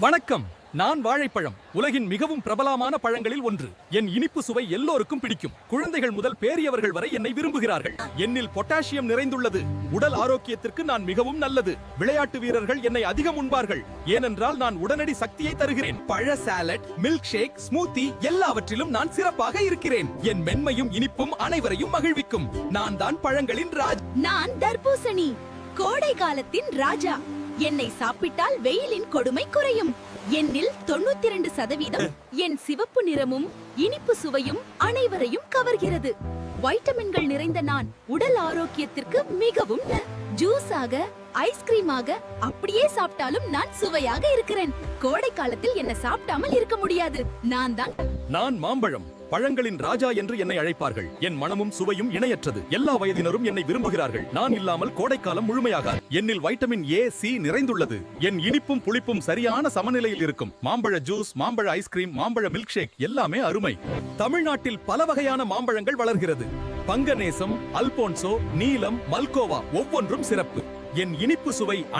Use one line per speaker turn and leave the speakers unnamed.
வணக்கம். நான் வாழைப்பழம். உலகின் மிகவும் பிரபலமான பழங்களில் ஒன்று. என் இனிப்பு சுவை எல்லோருக்கும் பிடிக்கும். குழந்தைகள் முதல் பெரியவர்கள் வரை என்னை விரும்புகிறார்கள். என்னில் பொட்டாசியம் நிறைந்துள்ளது. உடல் ஆரோக்கியத்திற்கு நான் மிகவும் நல்லது. விளையாட்டு வீரர்கள் என்னை அதிகம் உண்பார்கள். ஏனென்றால் நான் உடனடி சக்தியை தருகிறேன். பழ சாலட், மில்க் ஷேக், ஸ்மூத்தி எல்லாவற்றிலும் நான் சிறப்பாக இருக்கிறேன். என் மென்மையும் இனிப்பும் அனைவரையும் மகிழ்விக்கும். நான் தான் பழங்களின் ராஜ்.
நான் தர்பூசணி, கோடை காலத்தின் ராஜா. என்னை சாப்பிட்டால் வெயிலின் கொடுமை குறையும். என்னில் 92% என் சிவப்பு நிறமும் இனிப்பு சுவையும் அனைவரையும் கவர்கிறது. வைட்டமின்கள் நிறைந்த நான் உடல் ஆரோக்கியத்திற்கு மிகவும் ஜூஸாக, ஐஸ்கிரீமாக அப்படியே சாப்பிட்டாலும் நான் சுவையாக இருக்கிறேன். கோடை காலத்தில் என்ன சாப்பிடாமல் இருக்க முடியாது.
நான் மாம்பழம். பழங்களின் ராஜா என்று என்னை அழைப்பார்கள். என் மனமும் சுவையும் இணையற்றது. எல்லா வயதினரும் என்னை விரும்புகிறார்கள். நான் இல்லாமல் கோடைக்காலம் முழுமையாகாது. என்னில் வைட்டமின் ஏ, சி நிறைந்துள்ளது. என் இனிப்பும் புளிப்பும் சரியான சமநிலையில் இருக்கும். மாம்பழ ஜூஸ், மாம்பழ ஐஸ்கிரீம், மாம்பழ மில்க் ஷேக் எல்லாமே அருமை. தமிழ்நாட்டில் பல வகையான மாம்பழங்கள் வளர்கிறது. பங்கநேசம், அல்போன்சோ, நீலம், மல்கோவா ஒவ்வொன்றும் சிறப்பு. என் இனிப்பு சுவை